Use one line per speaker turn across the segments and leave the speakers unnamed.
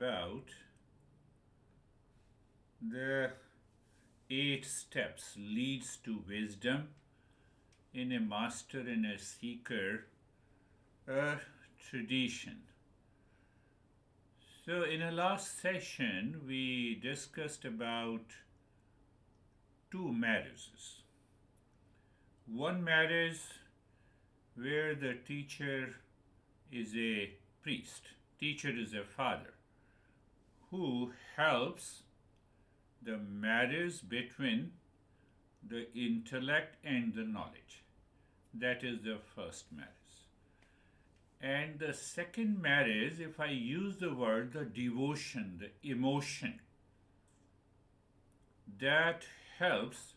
about the 8 steps leads to wisdom in a master and a seeker tradition. So in a last session we discussed about two marriages. One marriage where the teacher is a priest, teacher is a father who helps the marriage between the intellect and the knowledge. That is the first marriage. And the second marriage, if I use the word the devotion, the emotion, that helps,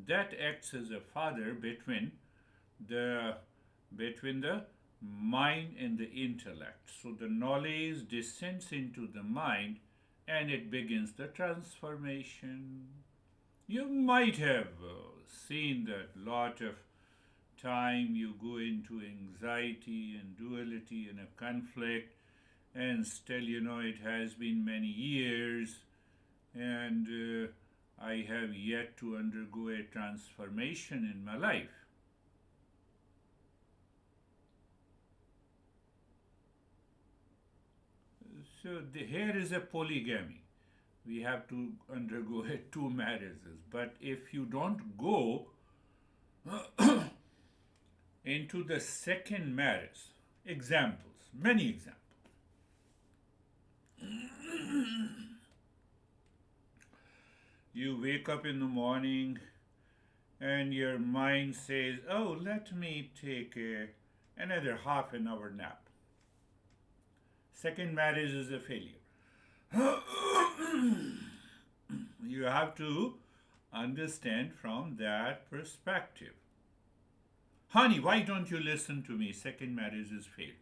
that acts as a father the between the mind and the intellect. So the knowledge descends into the mind and it begins the transformation. You might have seen that lot of time you go into anxiety and duality and a conflict, and still it has been many years, and I have yet to undergo a transformation in my life. So here is a polygamy. We have to undergo two marriages. But if you don't go into the second marriage, examples, many examples. You wake up in the morning and your mind says, oh, let me take another half an hour nap. Second marriage is a failure. You have to understand from that perspective. Honey, why don't you listen to me? Second marriage is failed.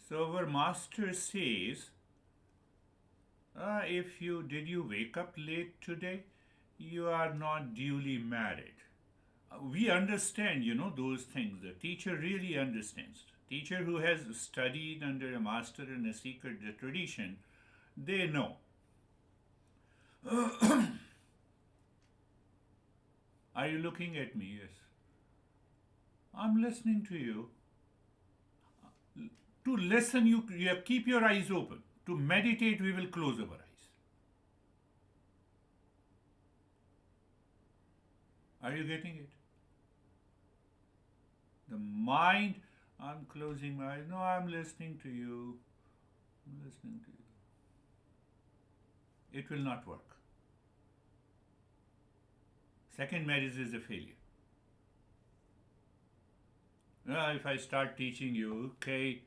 So our master says, if you did you wake up late today, you are not duly married. We understand, those things. The teacher really understands. Teacher who has studied under a master and a seeker tradition, they know. Are you looking at me? Yes. I'm listening to you. To listen, you keep your eyes open. To meditate, we will close our eyes. Are you getting it? The mind, I'm closing my eyes. No, I'm listening to you. I'm listening to you. It will not work. Second marriage is a failure. If I start teaching you, okay,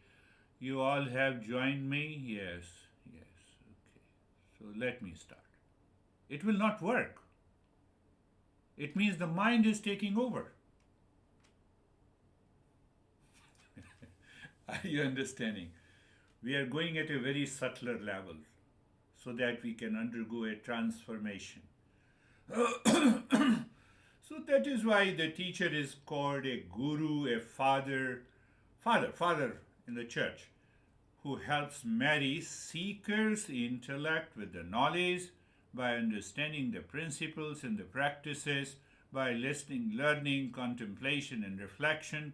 you all have joined me? Yes, okay. So let me start. It will not work. It means the mind is taking over. Are you understanding? We are going at a very subtler level so that we can undergo a transformation. So that is why the teacher is called a guru, a father in the church, who helps marry seekers' intellect with the knowledge by understanding the principles and the practices, by listening, learning, contemplation, and reflection.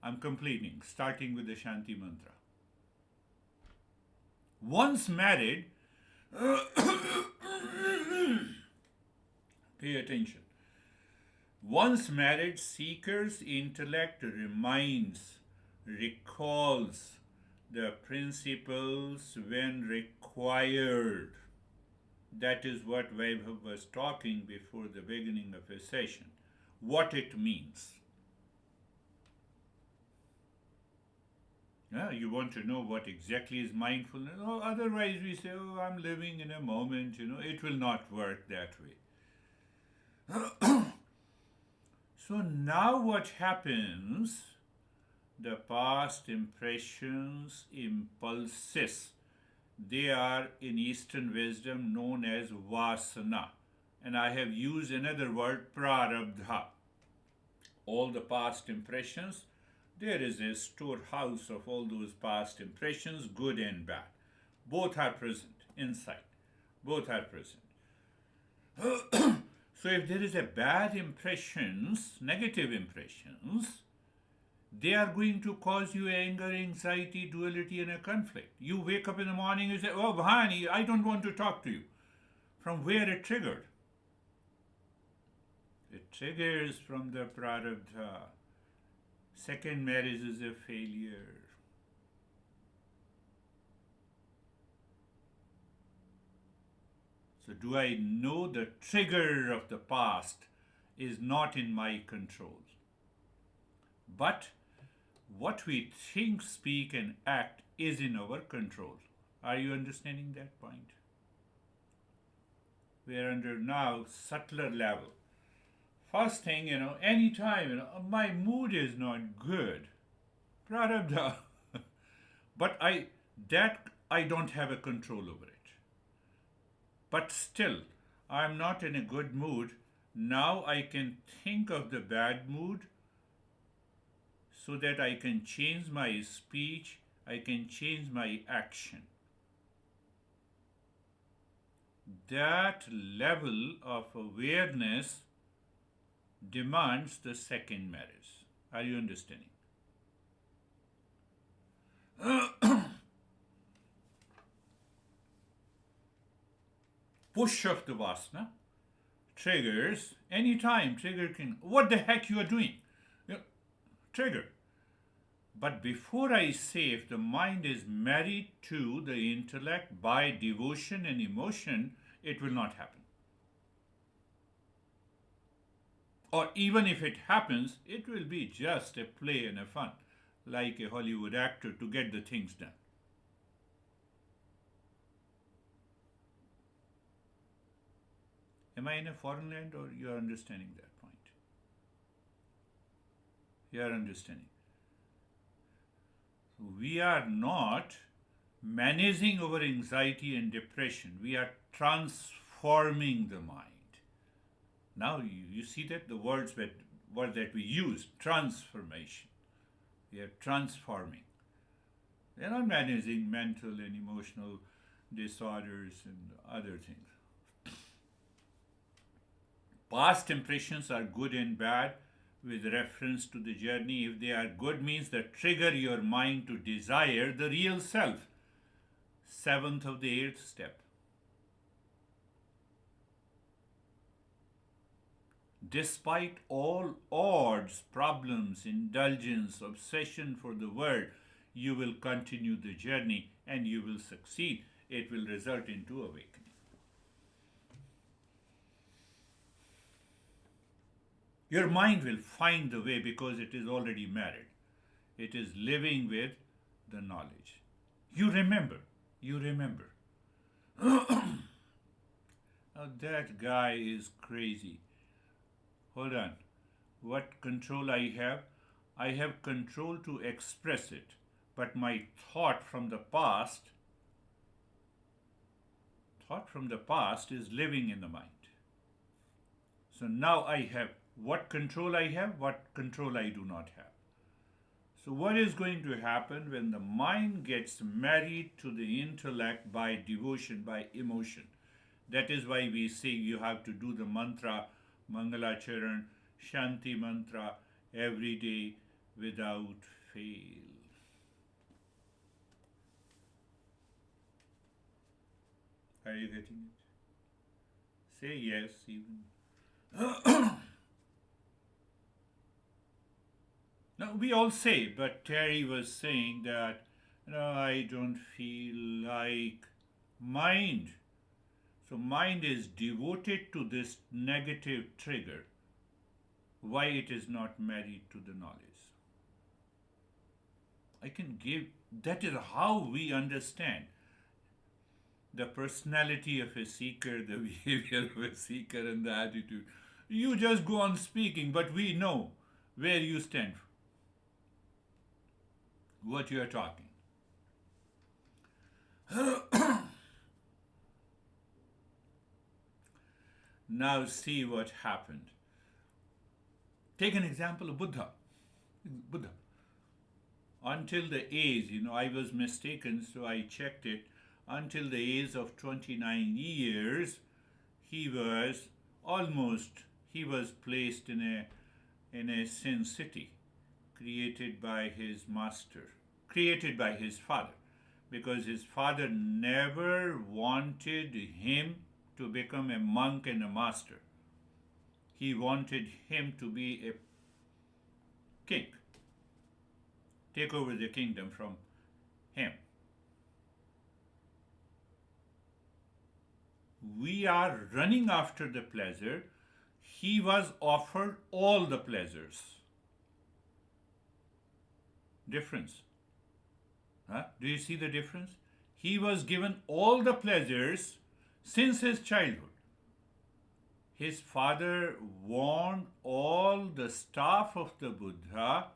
I'm completing, starting with the Shanti mantra. Once married, pay attention. Once married, seeker's intellect recalls the principles when required. That is what Vaibhav was talking before the beginning of his session. What it means. You want to know what exactly is mindfulness? Otherwise we say, I'm living in a moment, it will not work that way. So now what happens? The past impressions, impulses, they are in Eastern wisdom known as vasana. And I have used another word, prarabdha. All the past impressions, there is a storehouse of all those past impressions, good and bad. Both are present inside. Both are present. So if there is a bad impressions, negative impressions, they are going to cause you anger, anxiety, duality, and a conflict. You wake up in the morning and say, "Oh, Bhani, I don't want to talk to you." From where it triggered? It triggers from the prarabdha. Second marriage is a failure. So, do I know the trigger of the past is not in my control? But what we think, speak, and act is in our control. Are you understanding that point? We are under now subtler level. First thing, anytime, my mood is not good. Prarabdha. But I don't have a control over it. But still, I'm not in a good mood. Now I can think of the bad mood so that I can change my speech, I can change my action. That level of awareness demands the second marriage. Are you understanding? Push of the vasana triggers anytime. Trigger can, what the heck you are doing? Trigger. But before I say, if the mind is married to the intellect by devotion and emotion, it will not happen. Or even if it happens, it will be just a play and a fun, like a Hollywood actor to get the things done. Am I in a foreign land, or you are understanding that point? You are understanding. So we are not managing our anxiety and depression. We are transforming the mind. Now you see that the word that we use, transformation. We are transforming. We are not managing mental and emotional disorders and other things. Past impressions are good and bad with reference to the journey. If they are good, means that trigger your mind to desire the real self. Seventh of the eighth step. Despite all odds, problems, indulgence, obsession for the world, you will continue the journey and you will succeed. It will result into awakening. Your mind will find the way because it is already married. It is living with the knowledge. You remember. You remember. Now that guy is crazy. Hold on. What control I have? I have control to express it. But my thought from the past is living in the mind. So now I have what control I have, what control I do not have. So what is going to happen when the mind gets married to the intellect by devotion, by emotion? That is why we say you have to do the mantra, Mangalacharan, Shanti mantra every day without fail. Are you getting it? Say yes even. Now, we all say, but Terry was saying that, I don't feel like mind. So, mind is devoted to this negative trigger. Why it is not married to the knowledge? I can give, that is how we understand the personality of a seeker, the behavior of a seeker, and the attitude. You just go on speaking, but we know where you stand, what you are talking. Now see what happened. Take an example of Buddha. Buddha. Until the age, I was mistaken, so I checked it. Until the age of 29 years, he was he was placed in a sin city created by his master, created by his father, because his father never wanted him to become a monk and a master. He wanted him to be a king, take over the kingdom from him. We are running after the pleasure. He was offered all the pleasures. Difference. Huh? Do you see the difference? He was given all the pleasures since his childhood. His father warned all the staff of the Buddha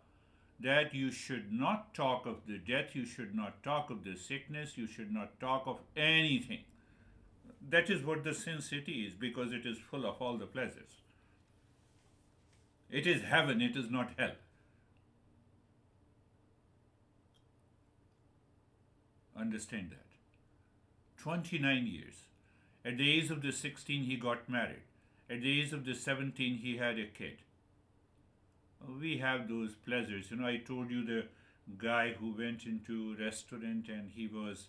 that you should not talk of the death, you should not talk of the sickness, you should not talk of anything. That is what the sin city is, because it is full of all the pleasures. It is heaven, it is not hell. Understand that. 29 years. At the age of the 16, he got married. At the age of the 17, he had a kid. We have those pleasures. I told you the guy who went into a restaurant and he was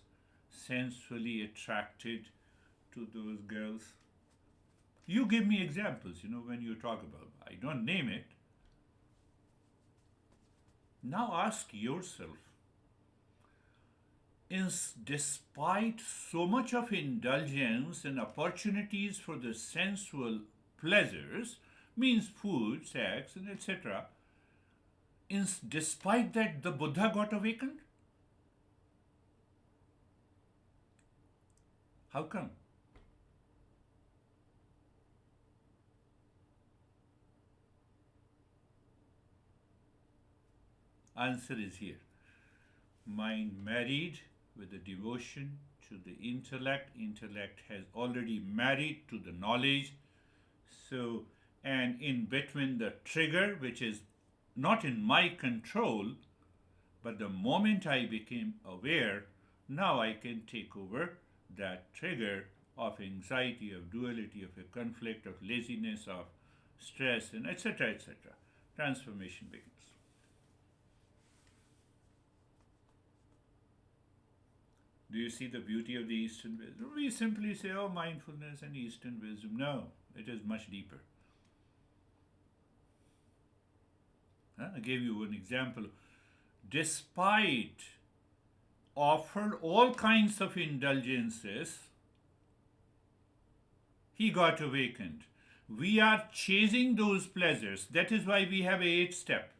sensually attracted to those girls. You give me examples, when you talk about. I don't name it. Now ask yourself, despite so much of indulgence and opportunities for the sensual pleasures, means food, sex, and etc., despite that, the Buddha got awakened? How come? Answer is here. Mind married with the devotion to the intellect. Intellect has already married to the knowledge. So, and in between the trigger, which is not in my control, but the moment I became aware, now I can take over that trigger of anxiety, of duality, of a conflict, of laziness, of stress, and etc., etc. Transformation begins. Do you see the beauty of the Eastern wisdom? We simply say, oh, mindfulness and Eastern wisdom. No, it is much deeper. I gave you an example. Despite offered all kinds of indulgences, he got awakened. We are chasing those pleasures. That is why we have a 8-step.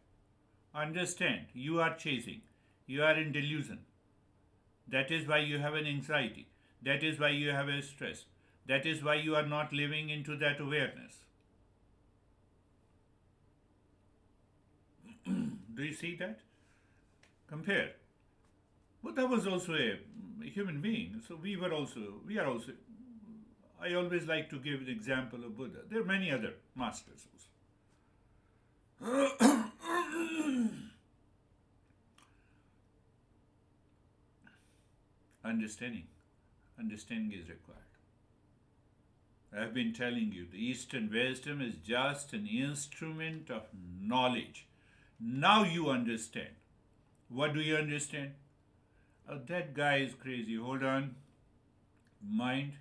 Understand, you are chasing. You are in delusion. That is why you have an anxiety. That is why you have a stress. That is why you are not living into that awareness. Do you see that? Compare. Buddha was also a human being, so we are also. I always like to give an example of Buddha. There are many other masters also. Understanding is required. I have been telling you, the Eastern wisdom is just an instrument of knowledge. Now you understand. What do you understand? Oh, that guy is crazy. Hold on. Mind,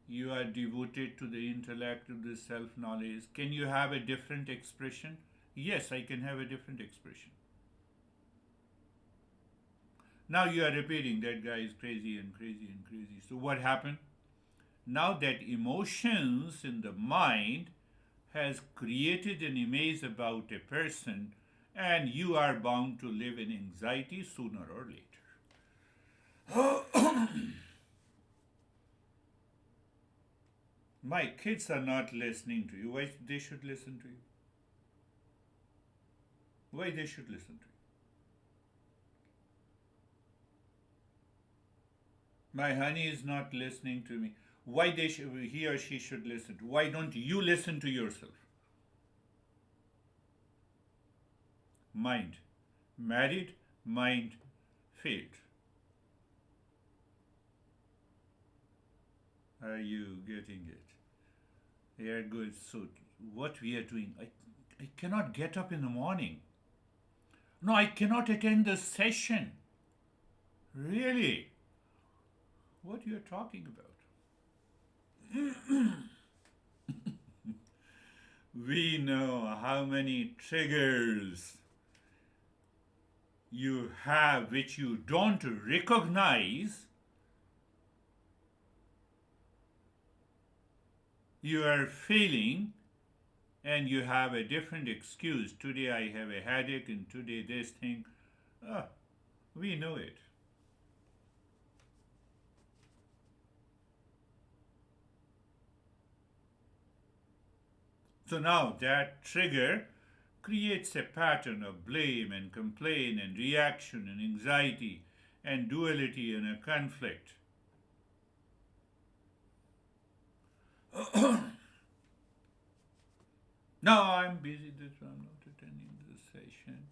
you are devoted to the intellect, to the self-knowledge. Can you have a different expression? Yes, I can have a different expression. Now you are repeating, that guy is crazy and crazy and crazy. So what happened? Now that emotions in the mind has created an image about a person, and you are bound to live in anxiety sooner or later. My kids are not listening to you. Why they should listen to you? Why they should listen to you? My honey is not listening to me. why he or she should listen to. Why don't you listen to yourself? Mind. Married, mind failed. Are you getting it? Here goes. So, what we are doing, I cannot get up in the morning. No, I cannot attend the session. Really? What you are talking about? We know how many triggers you have which you don't recognize. You are feeling and you have a different excuse. Today I have a headache and today this thing. Ah, we know it. So now that trigger creates a pattern of blame and complaint and reaction and anxiety and duality and a conflict. No, I'm busy, that's why I'm not attending this session.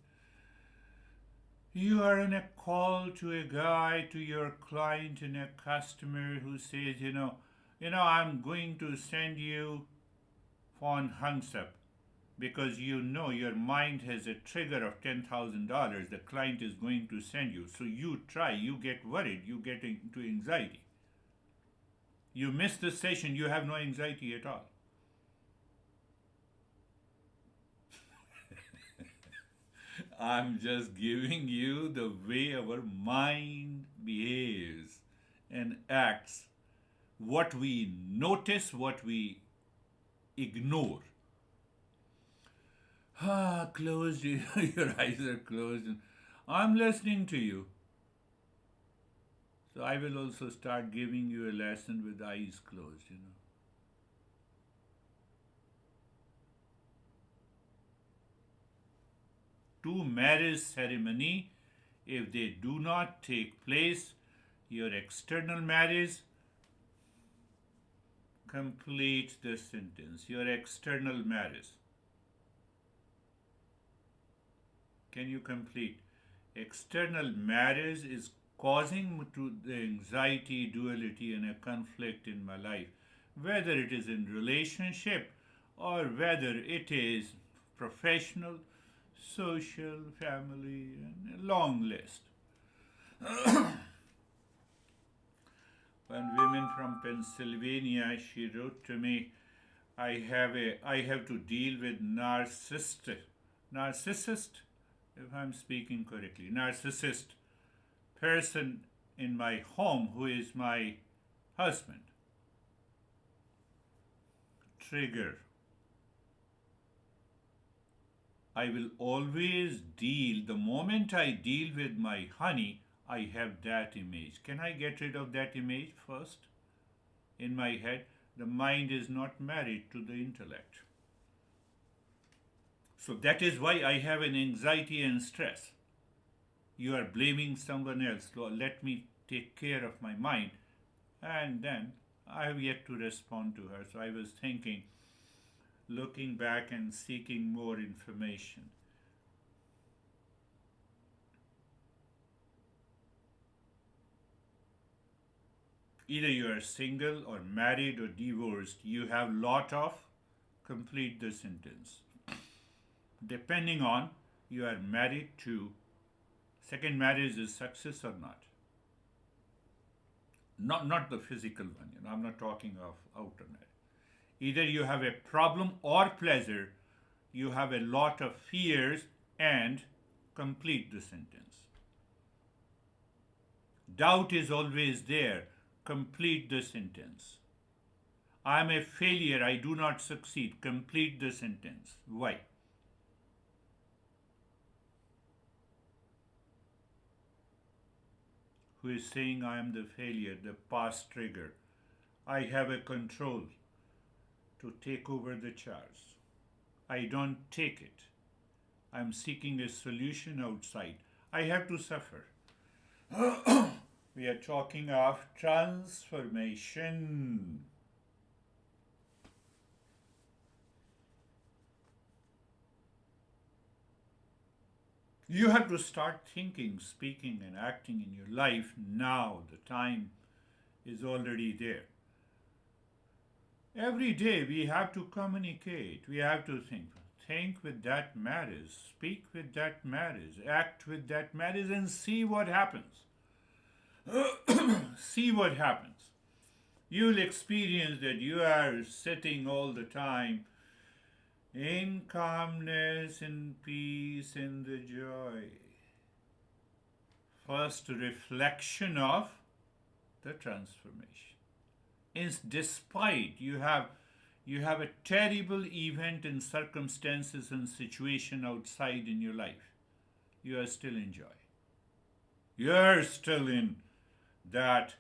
You are on a call to a guy, to your client and a customer who says, I'm going to send you phone hangs up because you know your mind has a trigger of $10,000 the client is going to send you. So you try, you get worried, you get into anxiety. You miss the session, you have no anxiety at all. I'm just giving you the way our mind behaves and acts. What we notice, what we ignore. Closed, your eyes are closed. I'm listening to you. So I will also start giving you a lesson with eyes closed. To marriage ceremony, if they do not take place, your external marriage, complete the sentence. Your external marriage. Can you complete? External marriage is causing to the anxiety, duality, and a conflict in my life, whether it is in relationship or whether it is professional, social, family, and a long list. One woman from Pennsylvania, she wrote to me, I have to deal with narcissist, if I'm speaking correctly, narcissist person in my home who is my husband. Trigger. I will always deal, the moment I deal with my honey, I have that image. Can I get rid of that image first? In my head, the mind is not married to the intellect. So that is why I have an anxiety and stress. You are blaming someone else. So let me take care of my mind. And then I have yet to respond to her. So I was thinking, looking back and seeking more information. Either you are single or married or divorced, you have lot of, complete the sentence. Depending on you are married to, second marriage is success or not. Not the physical one, I'm not talking of outer marriage. Either you have a problem or pleasure, you have a lot of fears, and complete the sentence. Doubt is always there, complete the sentence. I am a failure, I do not succeed, complete the sentence. Why? Who is saying I am the failure, the past trigger. I have a control to take over the charge. I don't take it. I'm seeking a solution outside. I have to suffer. We are talking of transformation. You have to start thinking, speaking, and acting in your life now. The time is already there. Every day we have to communicate, we have to think. Think with that matters, speak with that matters, act with that matters, and see what happens. See what happens. You'll experience that you are sitting all the time in calmness, in peace, in the joy. First reflection of the transformation. Despite you have a terrible event and circumstances and situation outside in your life, you are still in joy. You are still in that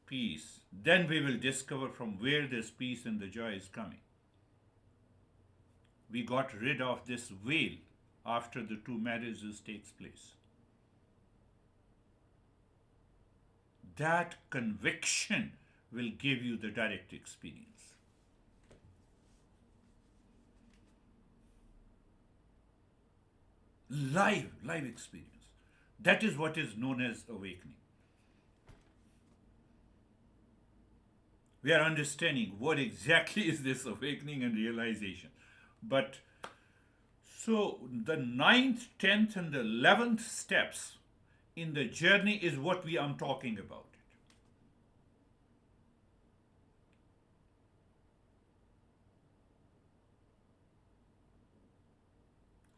peace. Then we will discover from where this peace and the joy is coming. We got rid of this veil after the two marriages takes place. That conviction will give you the direct experience. Live experience. That is what is known as awakening. We are understanding what exactly is this awakening and realization. But so the ninth, 10th, and the 11th steps in the journey is what we are talking about.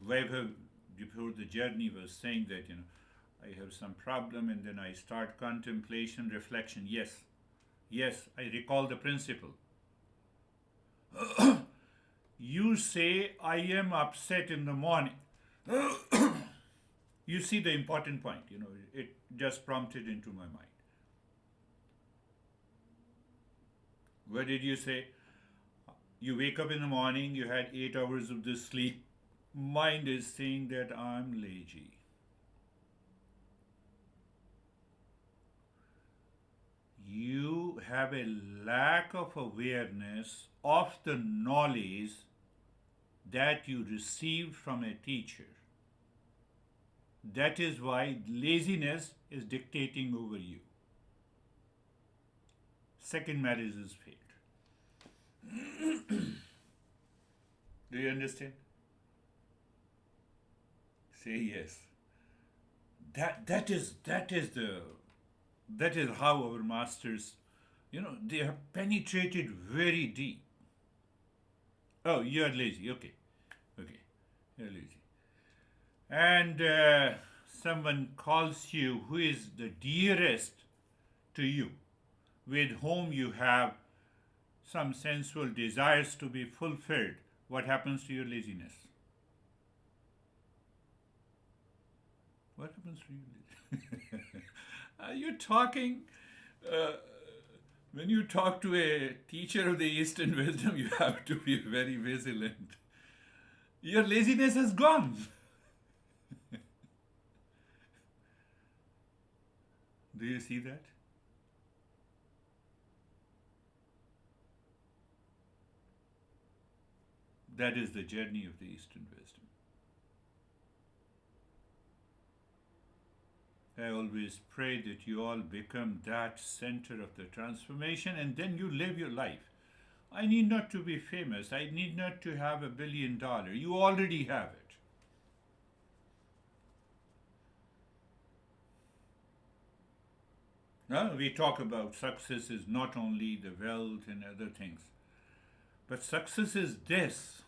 Vaibhav, before the journey, was saying that, I have some problem and then I start contemplation, reflection. Yes, I recall the principle. You say, I am upset in the morning. You see the important point, it just prompted into my mind. What did you say? You wake up in the morning, you had 8 hours of this sleep. Mind is saying that I'm lazy. You have a lack of awareness of the knowledge that you received from a teacher. That is why laziness is dictating over you. Second marriage is failed. Do you understand? Say yes. That is how our masters, they have penetrated very deep. Oh, you are lazy. Okay, you're lazy. And someone calls you who is the dearest to you, with whom you have some sensual desires to be fulfilled. What happens to your laziness? What happens to your laziness? Are you talking? When you talk to a teacher of the Eastern wisdom, you have to be very vigilant. Your laziness has gone. Do you see that? That is the journey of the Eastern wisdom. I always pray that you all become that center of the transformation and then you live your life. I need not to be famous. I need not to have $1 billion. You already have it. Now, we talk about success is not only the wealth and other things, but success is this.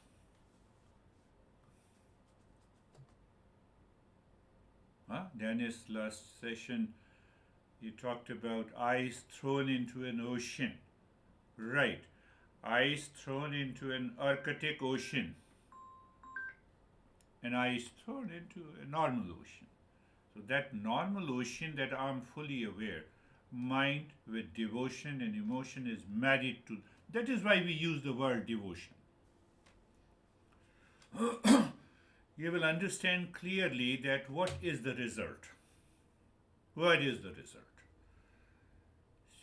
Dennis, last session, you talked about ice thrown into an ocean. Right. Ice thrown into an Arctic ocean. And ice thrown into a normal ocean. So that normal ocean that I'm fully aware, mind with devotion and emotion is married to. That is why we use the word devotion. You will understand clearly that what is the result? What is the result?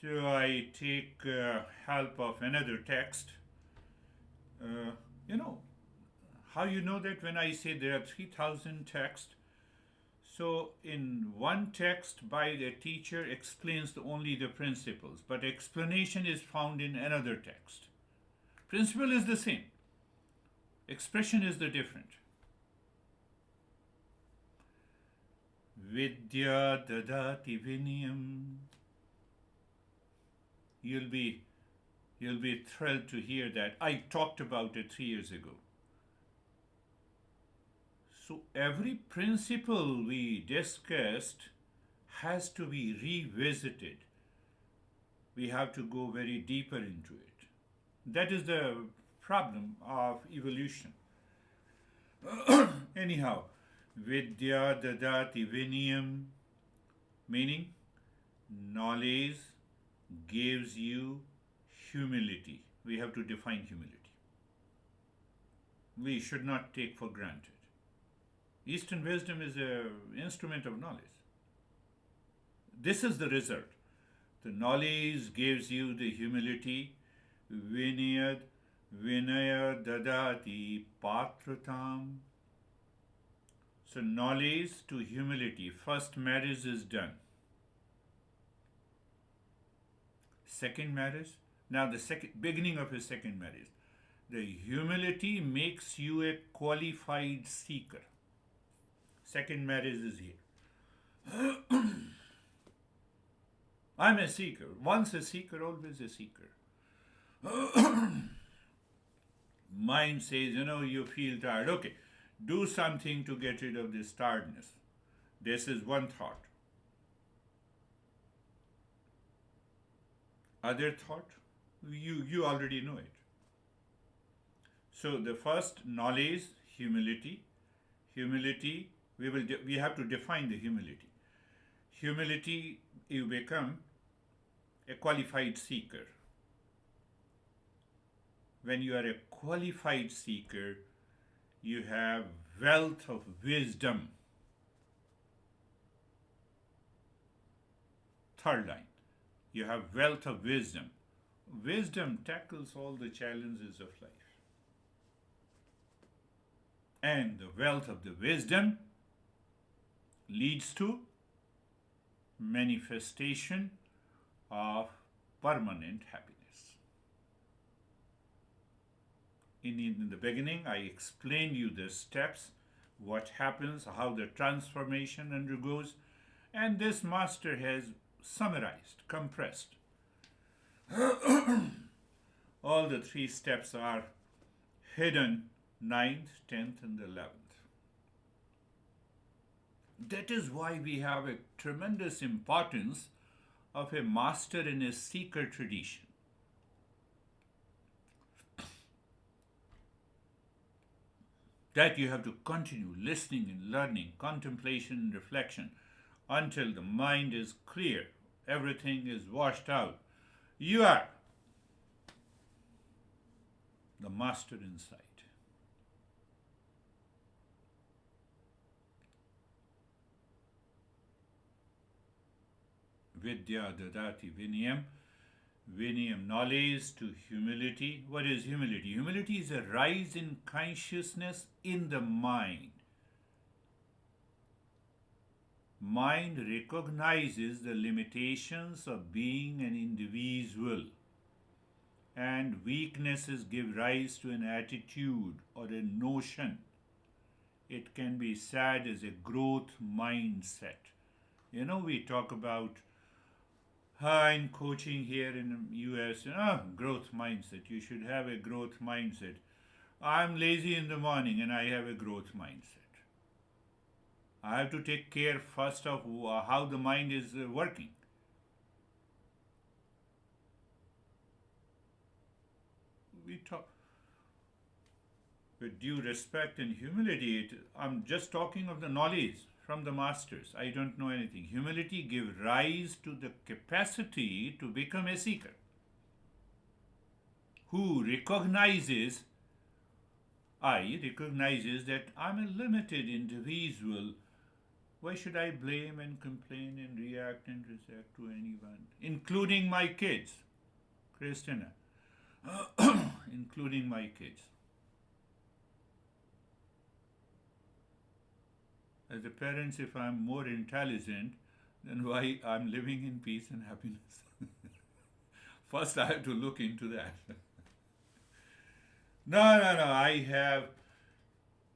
So I take help of another text. Uh, you know, how you know that when I say there are 3,000 texts? So in one text by the teacher explains only the principles, but explanation is found in another text. Principle is the same. Expression is the different. Vidya dadati vinayam. You'll be thrilled to hear that. I talked about it 3 years ago. So every principle we discussed has to be revisited. We have to go very deeper into it. That is the problem of evolution. Anyhow, Vidya dadati vinayam, meaning knowledge gives you humility. We have to define humility. We should not take for granted. Eastern wisdom is an instrument of knowledge. This is the result. The knowledge gives you the humility. Vinaya dadati patratam. So knowledge to humility. First marriage is done. Second marriage. Now the beginning of his second marriage. The humility makes you a qualified seeker. Second marriage is here. I'm a seeker. Once a seeker, always a seeker. Mind says, you feel tired. Okay, do something to get rid of this tiredness. This is one thought. Other thought, you already know it. So the first knowledge, humility. Humility, we have to define the humility. Humility, you become a qualified seeker. When you are a qualified seeker, you have wealth of wisdom. Third line, you have wealth of wisdom. Wisdom tackles all the challenges of life. And the wealth of the wisdom leads to manifestation of permanent happiness. In the beginning, I explained you the steps, what happens, how the transformation undergoes, and this master has summarized, compressed. All the 3 steps are hidden, 9th, 10th, and 11th. That is why we have a tremendous importance of a master in a seeker tradition. That you have to continue listening and learning, contemplation and reflection until the mind is clear, everything is washed out. You are the master inside. Vidya dadati vinayam. Vinayam, knowledge to humility. What is humility? Humility is a rise in consciousness in the mind. Mind recognizes the limitations of being an individual, and weaknesses give rise to an attitude or a notion. It can be said as a growth mindset. We talk about in coaching here in the US, growth mindset. You should have a growth mindset. I'm lazy in the morning and I have a growth mindset. I have to take care first of how the mind is working. We talk with due respect and humility. I'm just talking of the knowledge from the masters. I don't know anything. Humility gives rise to the capacity to become a seeker who recognizes that I'm a limited individual. Why should I blame and complain and react and react to anyone, including my kids, Christina, including my kids? As a parent, if I'm more intelligent, then why I'm living in peace and happiness? First, I have to look into that. No, no, no. I have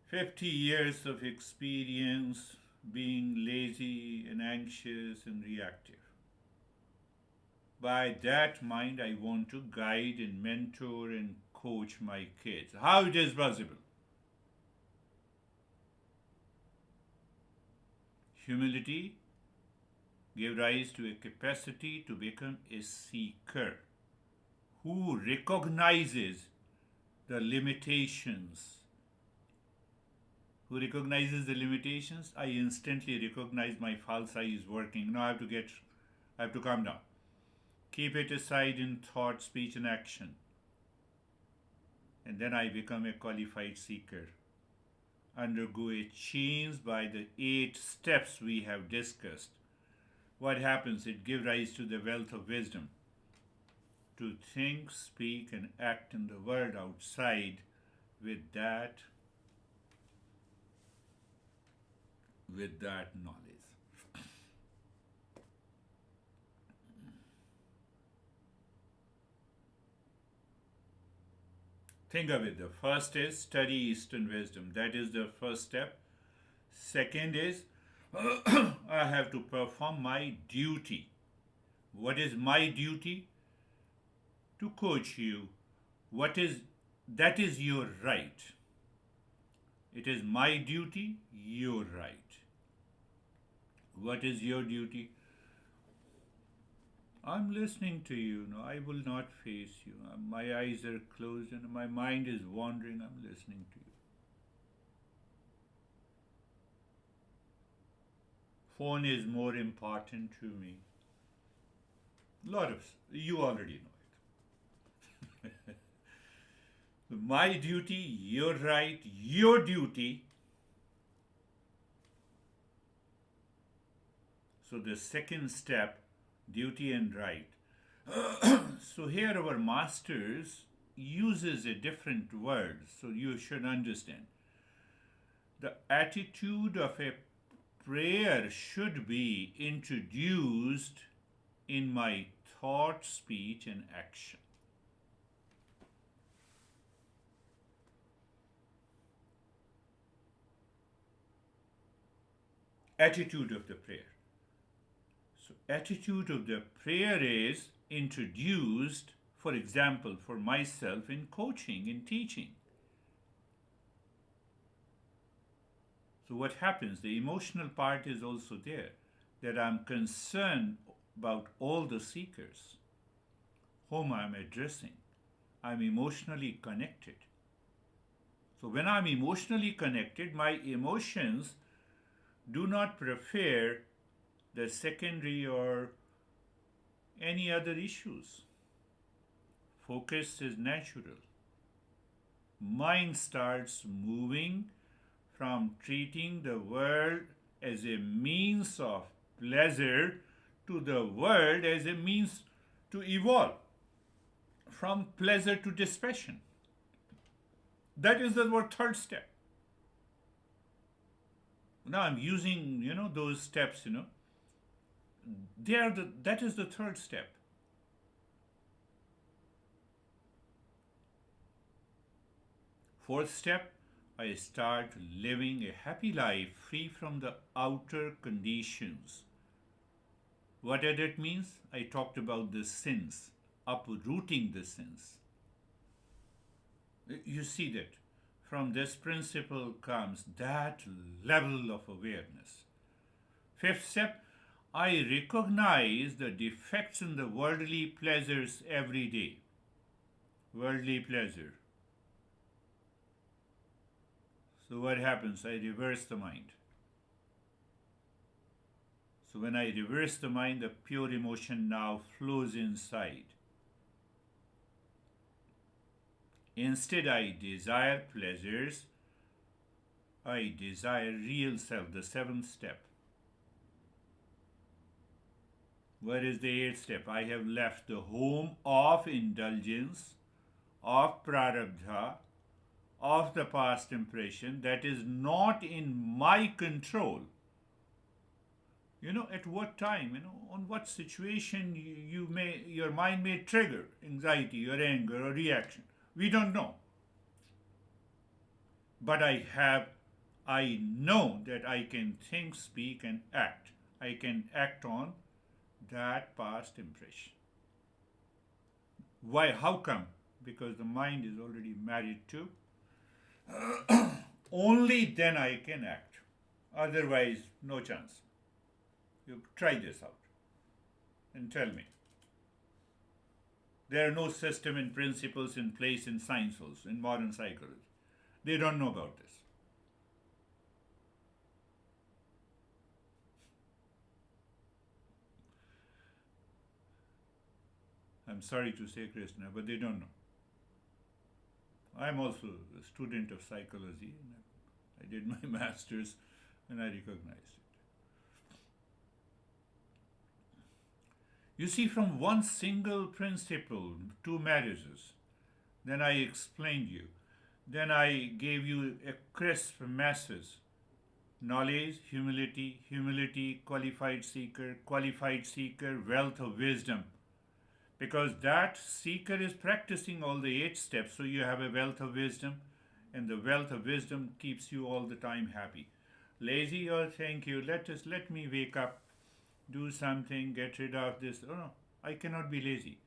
50 years of experience being lazy and anxious and reactive. By that mind, I want to guide and mentor and coach my kids. How it is possible? Humility gave rise to a capacity to become a seeker who recognizes the limitations. Who recognizes the limitations? I instantly recognize my false eye is working. Now I have to calm down. Keep it aside in thought, speech, and action. And then I become a qualified seeker. Undergo a change by the 8 steps we have discussed. What happens? It gives rise to the wealth of wisdom. To think, speak, and act in the world outside with that knowledge. Think of it. The first is study Eastern wisdom. That is the first step. Second is I have to perform my duty. What is my duty? To coach you. That is your right. It is my duty, your right. What is your duty? I'm listening to you. No, I will not face you. My eyes are closed and my mind is wandering. I'm listening to you. Phone is more important to me. You already know it. My duty, your right, your duty. So the second step, duty and right. So here our masters uses a different word, so you should understand. The attitude of a prayer should be introduced in my thought, speech, and action. Attitude of the prayer. So, attitude of the prayer is introduced, for example, for myself in coaching, in teaching. So, what happens? The emotional part is also there, that I'm concerned about all the seekers whom I'm addressing. I'm emotionally connected. So, when I'm emotionally connected, my emotions do not prefer the secondary or any other issues. Focus is natural. Mind starts moving from treating the world as a means of pleasure to the world as a means to evolve from pleasure to dispassion. That is our third step. Now I'm using, those steps, that is the third step. Fourth step, I start living a happy life free from the outer conditions. What did it means? I talked about the sins, uprooting the sins. You see that from this principle comes that level of awareness. Fifth step, I recognize the defects in the worldly pleasures every day. Worldly pleasure. So what happens? I reverse the mind. So when I reverse the mind, the pure emotion now flows inside. Instead, I desire pleasures. I desire real self, the seventh step. What is the eighth step? I have left the home of indulgence, of prarabdha, of the past impression that is not in my control. At what time, on what situation your mind may trigger anxiety or anger or reaction. We don't know. But I know that I can think, speak, and act. I can act on that past impression. Why? How come? Because the mind is already married to. Only then I can act. Otherwise, no chance. You try this out and tell me. There are no system and principles in place in science also, in modern psychology. They don't know about this. I'm sorry to say, Krishna, but they don't know. I'm also a student of psychology. And I did my master's and I recognized it. You see, from one single principle, two marriages, then I explained you. Then I gave you a crisp message. Knowledge, humility, qualified seeker, wealth of wisdom. Because that seeker is practicing all the 8 steps, so you have a wealth of wisdom, and the wealth of wisdom keeps you all the time happy. Lazy, oh, thank you, let me wake up, do something, get rid of this. Oh no, I cannot be lazy.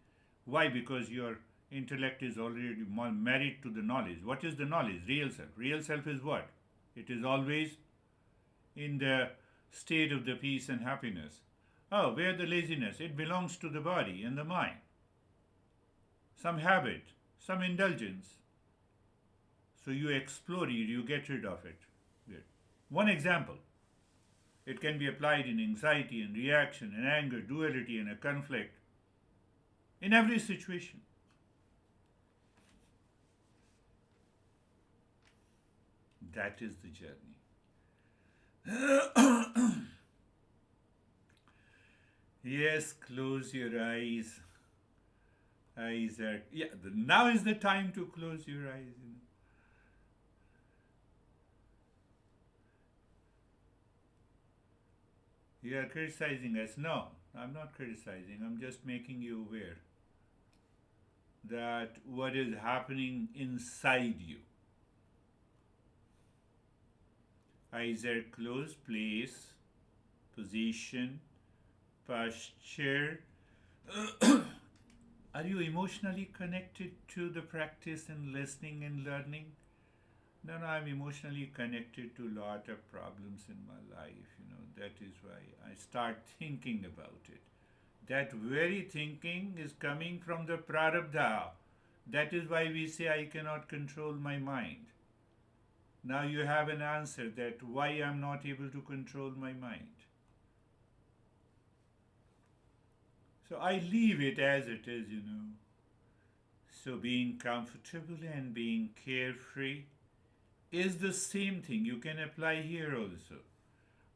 Why? Because your intellect is already married to the knowledge. What is the knowledge? Real self. Real self is what? It is always in the state of the peace and happiness. Oh, where the laziness? It belongs to the body and the mind. Some habit, some indulgence. So you explore it, you get rid of it. Good. One example. It can be applied in anxiety and reaction and anger, duality and a conflict. In every situation. That is the journey. Yes, close your eyes. Eyes are. Yeah, now is the time to close your eyes. You are criticizing us. No, I'm not criticizing. I'm just making you aware that what is happening inside you. Eyes are closed, place, position, posture. Are you emotionally connected to the practice and listening and learning? No, I'm emotionally connected to a lot of problems in my life. That is why I start thinking about it. That very thinking is coming from the prarabdha. That is why we say I cannot control my mind. Now you have an answer that why I'm not able to control my mind. So I leave it as it is. So being comfortable and being carefree is the same thing. You can apply here also.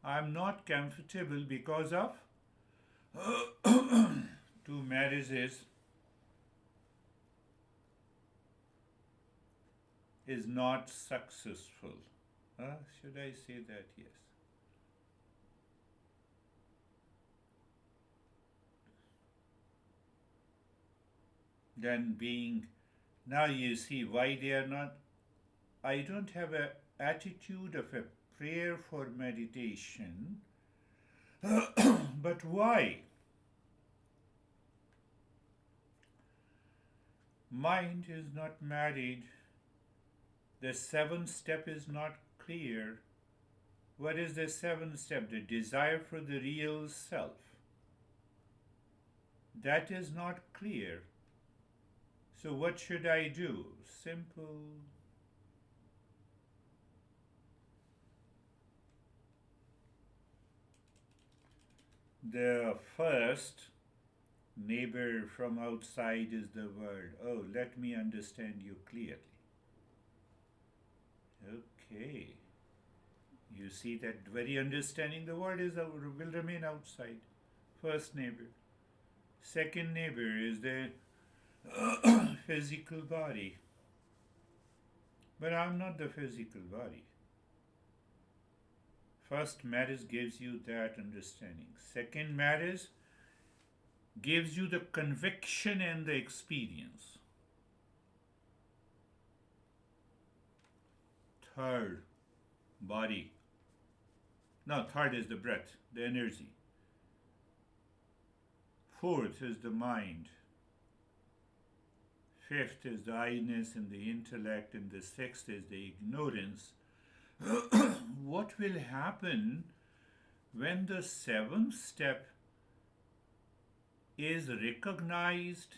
I'm not comfortable because of 2 marriages is not successful. Should I say that? Yes. Then being, now you see why they are not. I don't have an attitude of a prayer for meditation. But why? Mind is not married. The 7th step is not clear. What is the 7th step? The desire for the real self. That is not clear. So what should I do? Simple. The first neighbor from outside is the world. Oh, let me understand you clearly. Okay. You see that very understanding the world will remain outside. First neighbor. Second neighbor is the physical body. But I'm not the physical body. First marriage gives you that understanding. Second marriage gives you the conviction and the experience. Third, body. Now, third is the breath, the energy. Fourth is the mind. Fifth is the I-ness and the intellect, and the sixth is the ignorance. What will happen when the seventh step is recognized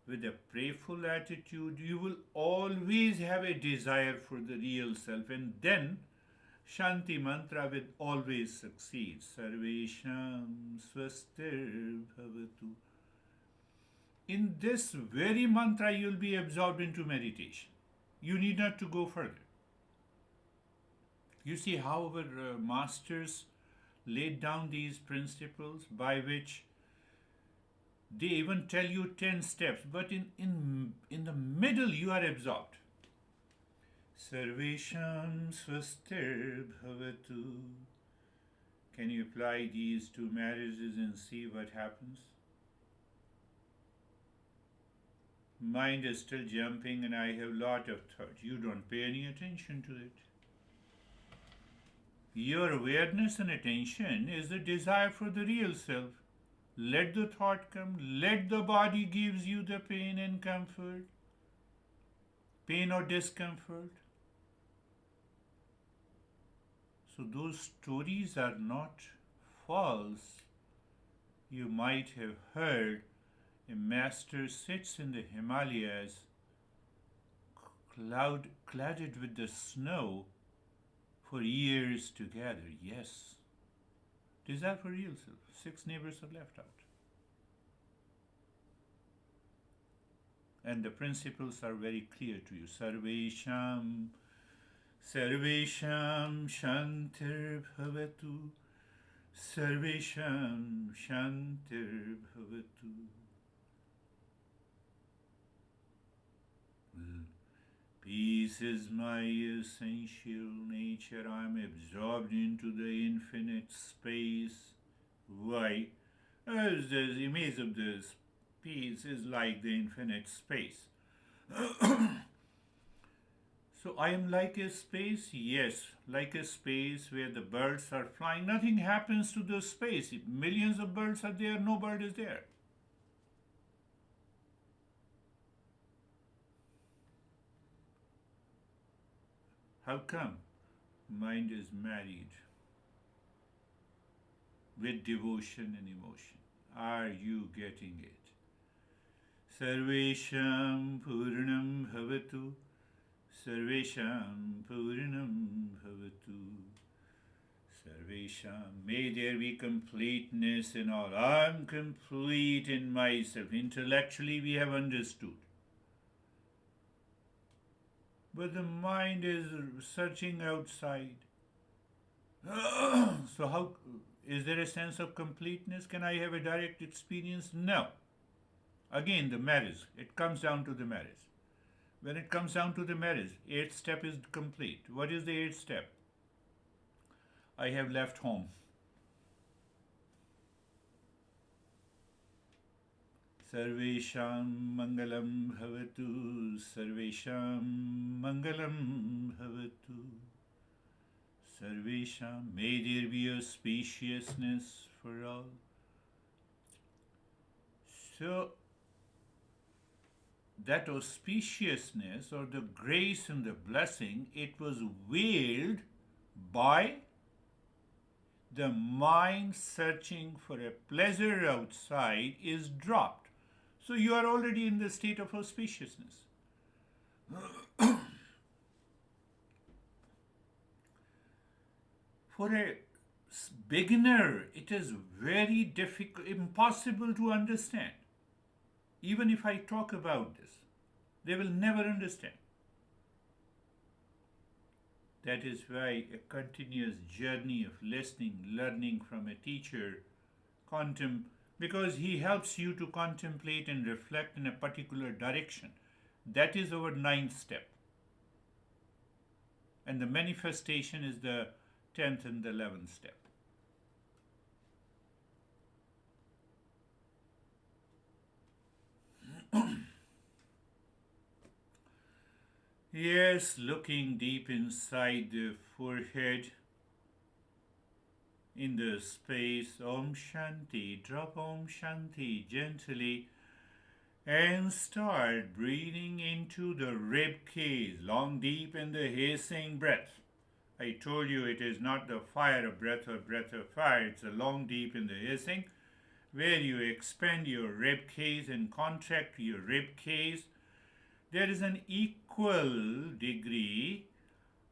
with a prayerful attitude? You will always have a desire for the real self, and then Shanti mantra will always succeed. Sarvesham swastir bhavatu. In this very mantra, you will be absorbed into meditation. You need not to go further. You see how our masters laid down these principles by which they even tell you 10 steps, but in the middle you are absorbed. Sarvesham swastir bhavatu. Can you apply these to marriages and see what happens? Mind is still jumping and I have a lot of thoughts. You don't pay any attention to it. Your awareness and attention is the desire for the real self. Let the thought come. Let the body gives you the pain and comfort. Pain or discomfort. So those stories are not false. You might have heard a master sits in the Himalayas, cladded with the snow, for years together. Yes. Desire for real self. 6 neighbors are left out. And the principles are very clear to you. Sarvesham shantir bhavatu. Sarvesham shantir bhavatu. Peace is my essential nature. I am absorbed into the infinite space. Why? As the image of this peace is like the infinite space. So I am like a space? Yes, like a space where the birds are flying. Nothing happens to the space. If millions of birds are there, no bird is there. How come? Mind is married with devotion and emotion. Are you getting it? Sarvesham Purnam Bhavatu. Sarvesham Purnam Bhavatu. Sarvesham. May there be completeness in all. I am complete in myself. Intellectually we have understood. But the mind is searching outside. So how is there a sense of completeness? Can I have a direct experience? No. Again, the marriage. It comes down to the marriage. When it comes down to the marriage, 8th step is complete. What is the 8th step? I have left home. Sarvesham Mangalam Bhavatu. Sarvesham Mangalam Bhavatu. Sarvesham. May there be a spaciousness for all. So, that auspiciousness or the grace and the blessing, it was veiled by the mind searching for a pleasure outside is dropped. So you are already in the state of auspiciousness. For a beginner, it is very difficult, impossible to understand. Even if I talk about this, they will never understand. That is why a continuous journey of listening, learning from a teacher, because he helps you to contemplate and reflect in a particular direction. That is our ninth step. And the manifestation is the 10th and the 11th step. Yes, looking deep inside the forehead, in the space, Om Shanti, drop Om Shanti gently and start breathing into the rib cage, long deep in the hissing breath. I told you it is not the fire of breath or breath of fire, it's a long deep in the hissing, where you expand your rib cage and contract your rib cage. There is an equal degree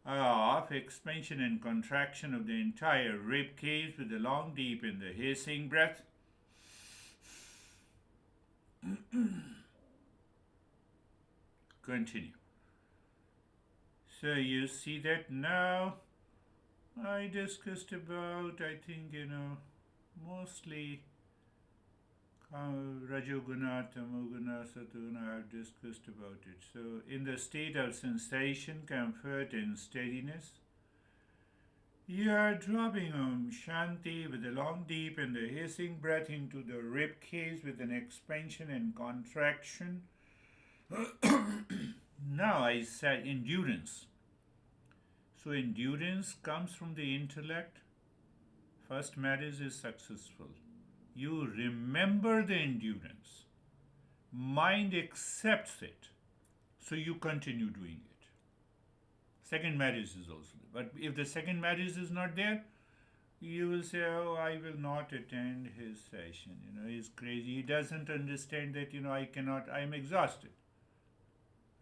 of expansion and contraction of the entire rib cage with a long deep in the hissing breath. Continue. So you see that now I discussed about, I think, mostly Rajoguna, Tamoguna, Satoguna, I've discussed about it. So, in the state of sensation, comfort, and steadiness, you are dropping Om Shanti with a long, deep, and the hissing breath into the rib cage with an expansion and contraction. Now I said endurance. So, endurance comes from the intellect. First marriage is successful. You remember the endurance. Mind accepts it. So you continue doing it. Second marriage is also there. But if the second marriage is not there, you will say, oh, I will not attend his session. He's crazy. He doesn't understand that, I cannot, I'm exhausted.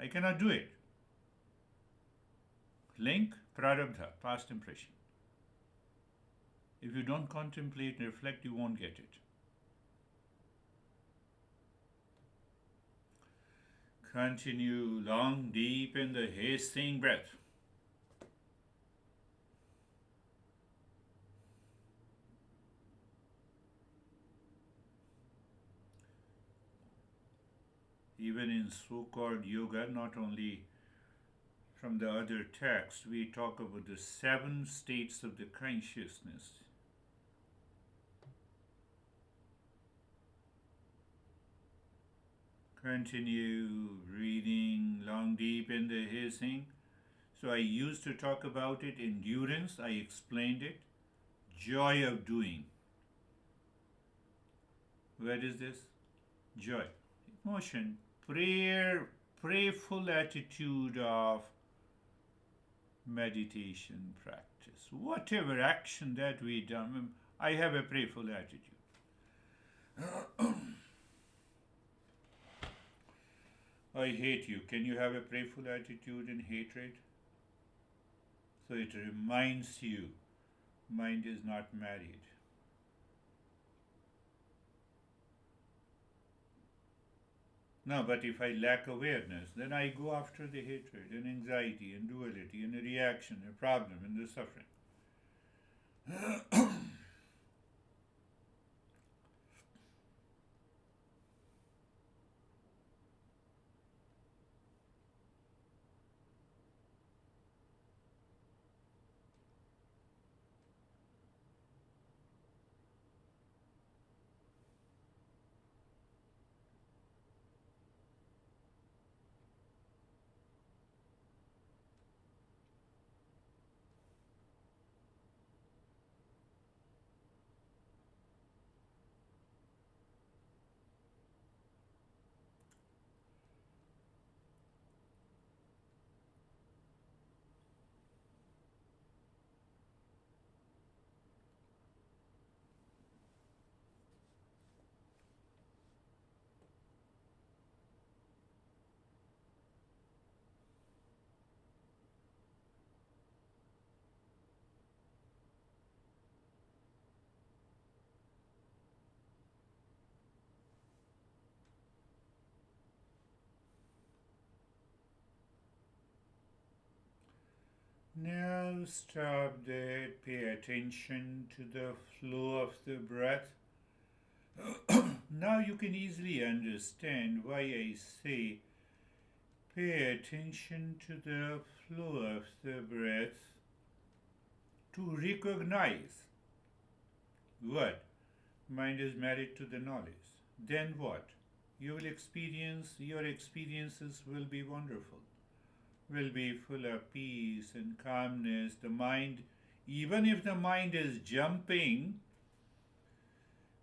I cannot do it. Link, prarabdha, past impression. If you don't contemplate and reflect, you won't get it. Continue long, deep in the hissing breath. Even in so-called yoga, not only from the other texts, we talk about the 7 states of the consciousness. Continue breathing long, deep in the hissing. So I used to talk about it, endurance, I explained it. Joy of doing. Where is this? Joy. Emotion. Prayer, prayerful attitude of meditation practice. Whatever action that we do, I have a prayerful attitude. I hate you. Can you have a prayerful attitude in hatred? So it reminds you, mind is not married. No, but if I lack awareness, then I go after the hatred and anxiety and duality and a reaction, a problem, and the suffering. Now stop there, pay attention to the flow of the breath. Now you can easily understand why I say pay attention to the flow of the breath to recognize what? Mind is married to the knowledge. Then what? You will experience, your experiences will be wonderful, will be full of peace and calmness. The mind, even if the mind is jumping,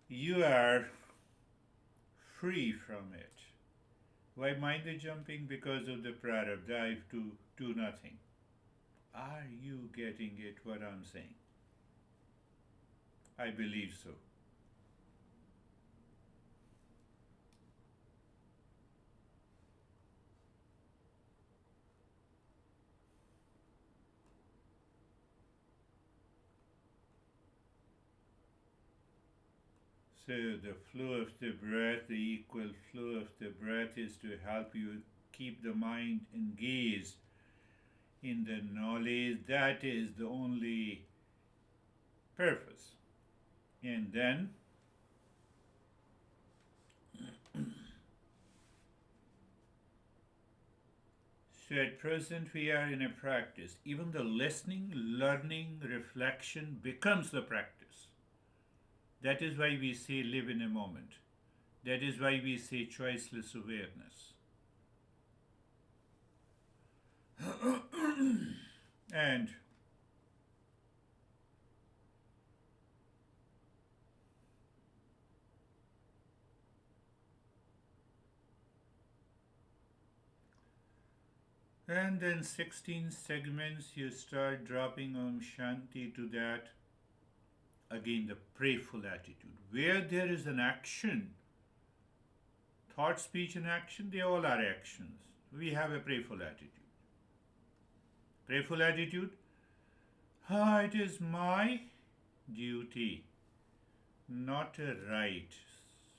you are free from it. Why mind is jumping? Because of the prarabdha to do nothing. Are you getting it what I'm saying? I believe so. So the flow of the breath, the equal flow of the breath is to help you keep the mind engaged in the knowledge. That is the only purpose. And then so at present we are in a practice. Even the listening, learning, reflection becomes the practice. That is why we say live in a moment. That is why we say choiceless awareness. And then 16 segments you start dropping Om Shanti to that. Again, the prayerful attitude. Where there is an action, thought, speech, and action, they all are actions. We have a prayerful attitude. Prayerful attitude, it is my duty, not a right.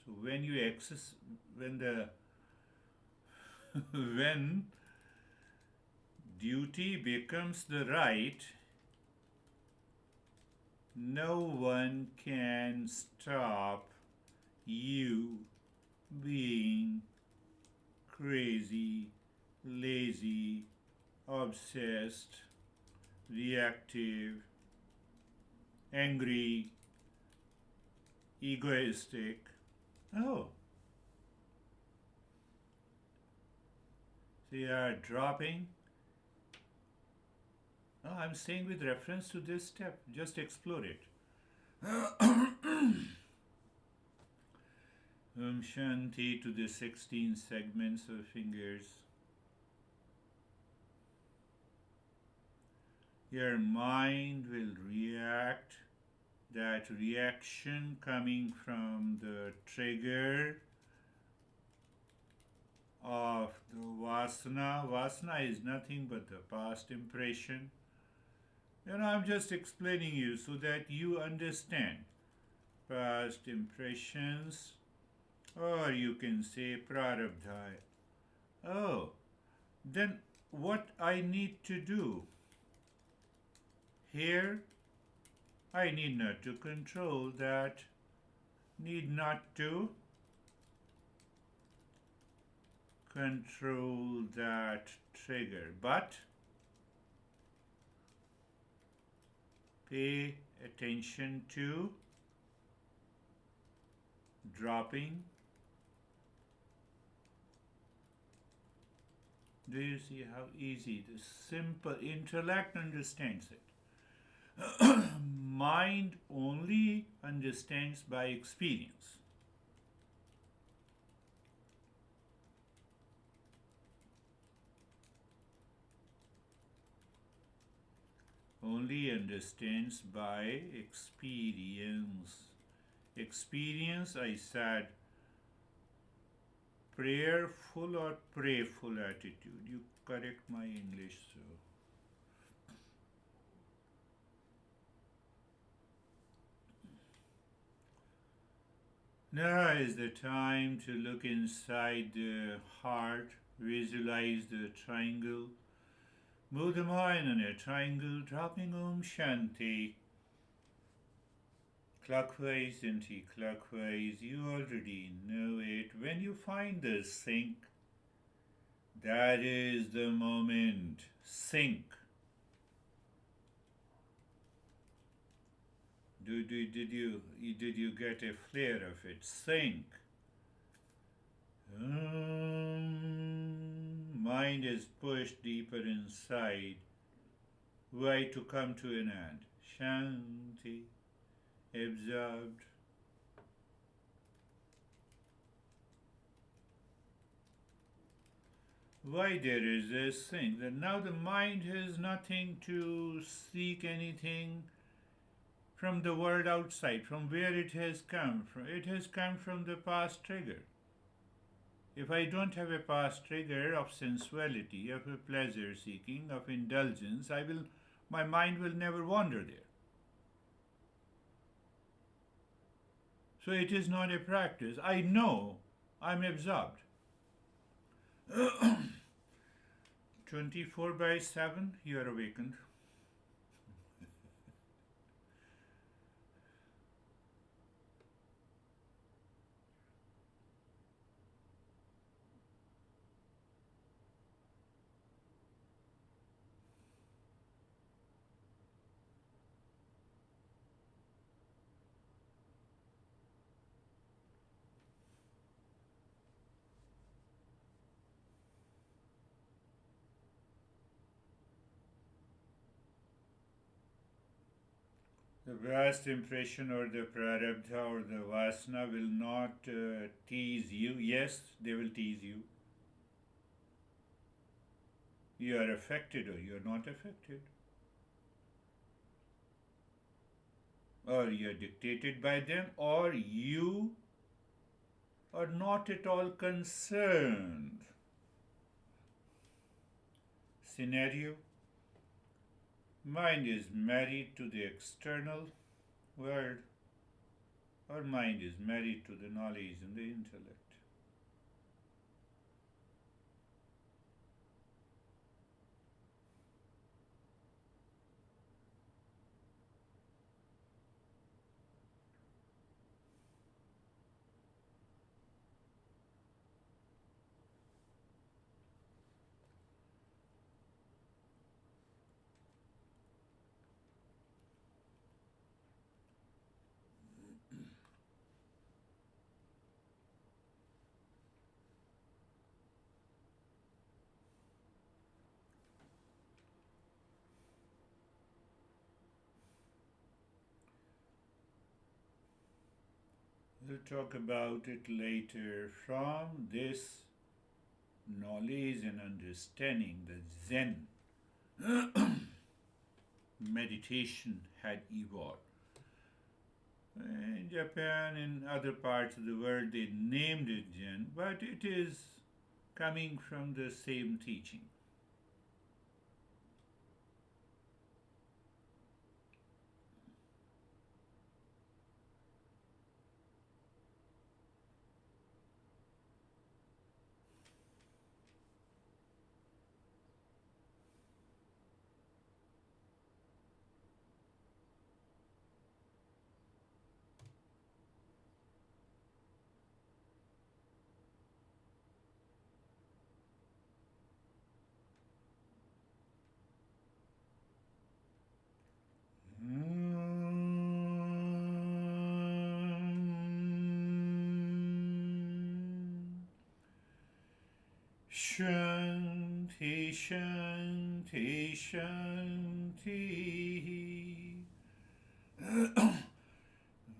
So when you access, when the when duty becomes the right, no one can stop you being crazy, lazy, obsessed, reactive, angry, egoistic. Oh, they are dropping. Oh, I'm saying with reference to this step, just explore it. Om Shanti to the 16 segments of fingers. Your mind will react. That reaction coming from the trigger of the vasana. Vasana is nothing but the past impression. I'm just explaining you so that you understand past impressions, or you can say prarabdha. Oh, then what I need to do? Here, I need not to control that, need not to control that trigger, but pay attention to dropping. Do you see how easy the simple intellect understands it? Mind only understands by experience. Only understands by experience. Experience, I said, prayerful or prayerful attitude. You correct my English, so. Now is the time to look inside the heart, visualize the triangle, move the mind on a triangle, dropping Om Shanti. clockwise, anti-clockwise, you already know it. When you find the sink, that is the moment. Sink. Did you get a flare of it? Sink. Mind is pushed deeper inside. Why to come to an end? Shanti. Absorbed. Why there is this thing that now the mind has nothing to seek anything from the world outside, from where it has come from. It has come from the past trigger. If I don't have a past trigger of sensuality, of a pleasure seeking, of indulgence, my mind will never wander there. So it is not a practice. I know I'm absorbed. 24/7, you are awakened. The vast impression or the prarabdha or the vasana will not tease you. Yes, they will tease you. You are affected or you are not affected. Or you are dictated by them, or you are not at all concerned. Scenario: mind is married to the external world, or mind is married to the knowledge and the intellect. We'll talk about it later. From this knowledge and understanding, the Zen meditation had evolved. In Japan and other parts of the world, they named it Zen, but it is coming from the same teaching. Shanti, Shanti, Shanti.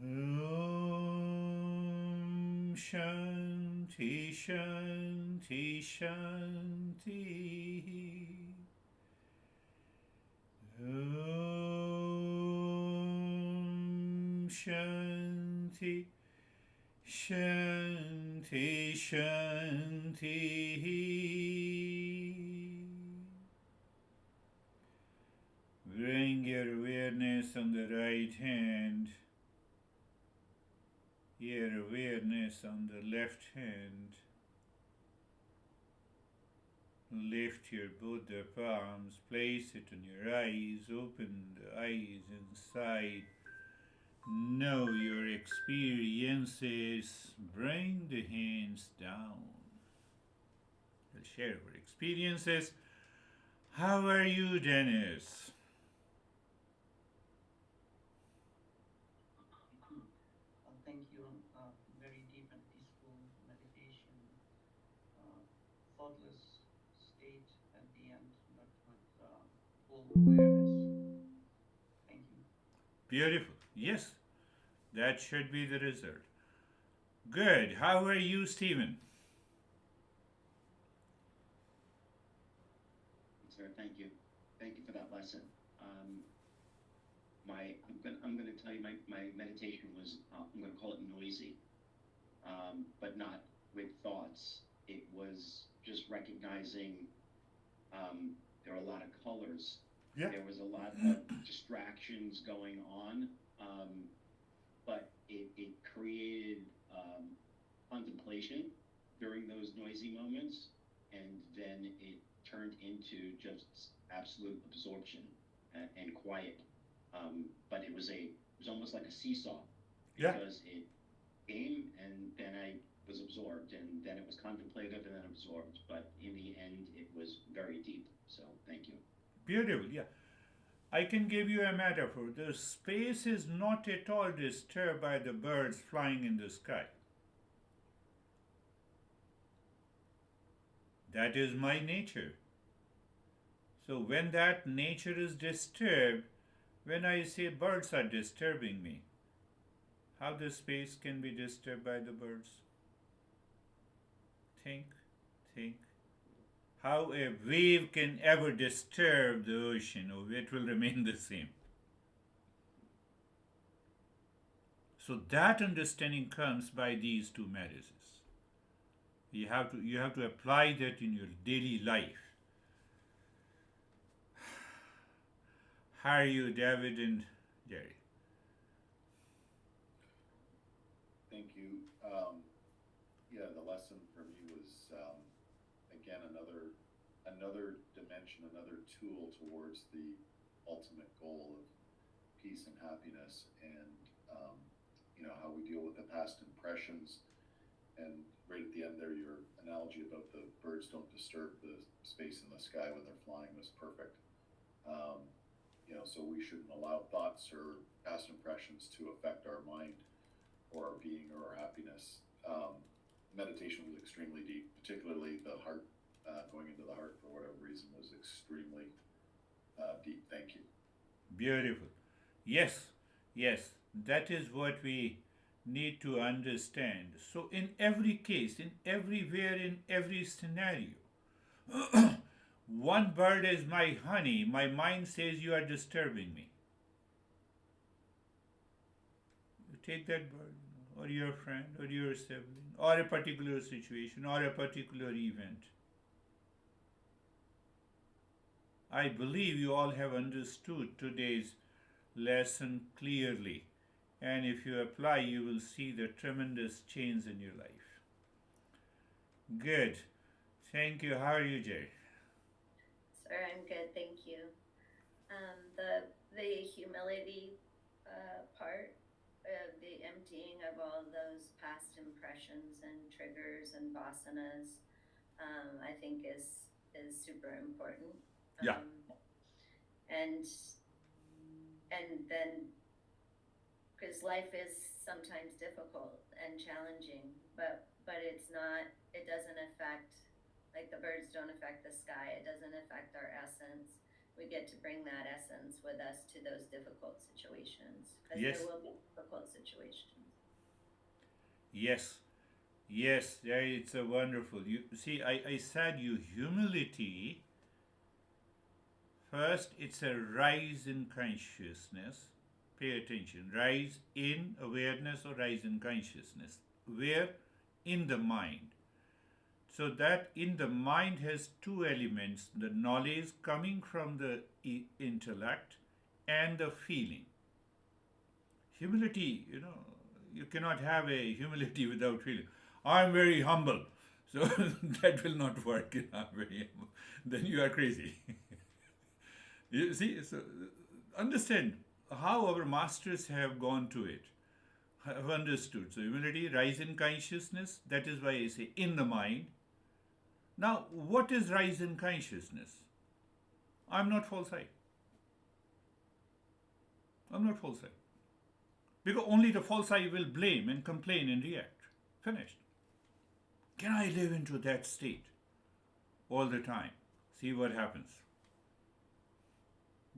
Om Shanti, Shanti, Shanti. Om Shanti, Shanti, Shanti. Bring your awareness on the right hand, your awareness on the left hand. Lift your both the palms, place it on your eyes, open the eyes inside. Know your experiences. Bring the hands down. We'll share our experiences. How are you, Dennis?
Thank you. Very deep and peaceful meditation, uh, thoughtless state at the end, but with full awareness. Thank you.
Beautiful. Yes, that should be the result. Good. How are you, Stephen?
Sir, thank you. Thank you for that lesson. Um, I'm gonna tell you my meditation was I'm gonna call it noisy, but not with thoughts. It was just recognizing there are a lot of colors.
Yeah.
There was a lot of distractions going on, um, but it created contemplation during those noisy moments, and then it turned into just absolute absorption and quiet. But it was almost like a seesaw
Yeah.
because it came and then I was absorbed, and then it was contemplative and then absorbed. But in the end, it was very deep. So thank you.
Beautiful. Yeah. I can give you a metaphor. The space is not at all disturbed by the birds flying in the sky. That is my nature. So when that nature is disturbed, when I say birds are disturbing me, how the space can be disturbed by the birds? Think, think. How a wave can ever disturb the ocean, or it will remain the same. So that understanding comes by these two marriages. You have to apply that in your daily life. How are you, David and Jerry?
Thank you. Yeah, the lesson for me was again another dimension, another tool towards the ultimate goal of peace and happiness, and how we deal with the past impressions. And right at the end there, your analogy about the birds don't disturb the space in the sky when they're flying was perfect. Um, so we shouldn't allow thoughts or past impressions to affect our mind or our being or our happiness. Meditation was extremely deep, particularly the heart, going into the heart for whatever reason was extremely deep. Thank you.
Beautiful. Yes, yes, that is what we need to understand. So, in every case, in everywhere, in every scenario, one bird is my honey, my mind says you are disturbing me. You take that bird, or your friend, or your sibling, or a particular situation, or a particular event. I believe you all have understood today's lesson clearly. And if you apply, you will see the tremendous change in your life. Good. Thank you. How are you, Jay?
Sir, I'm good, thank you. The humility part, the emptying of all those past impressions and triggers and vasanas, I think is super important.
Yeah.
And then because life is sometimes difficult and challenging, but it's not. It doesn't affect, like the birds don't affect the sky. It doesn't affect our essence. We get to bring that essence with us to those difficult situations because there
Yes.
will be difficult situations.
Yes. Yes. Yeah, it's a wonderful. You see, I said you humility. First, it's a rise in consciousness. Pay attention. Rise in awareness or rise in consciousness. Where? In the mind. So that in the mind has two elements, the knowledge coming from the intellect and the feeling. Humility, you cannot have a humility without feeling. I'm very humble. So that will not work. I'm very humble. Then you are crazy. You see, so understand. how our masters have gone to it, have understood. So, humility, rise in consciousness, that is why I say in the mind. Now, what is rise in consciousness? I'm not false I. I'm not false I. Because only the false I will blame and complain and react. Finished. Can I live into that state all the time? See what happens.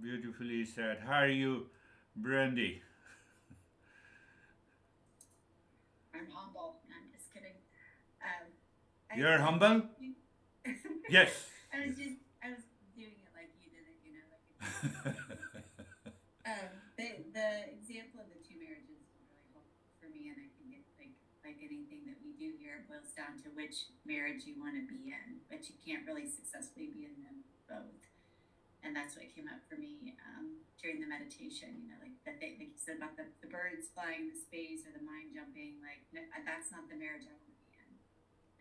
Beautifully said. How are you, Brandy?
I'm humble. I'm just kidding. Um,
You're humble? Yes.
I was doing it like you did it, like the example of the two marriages is really helpful for me, and I think it like anything that we do here, it boils down to which marriage you want to be in, but you can't really successfully be in them both. And that's what came up for me during the meditation. Like like you said about the birds flying in the space or the mind jumping. Like that's not the marriage I want to be in.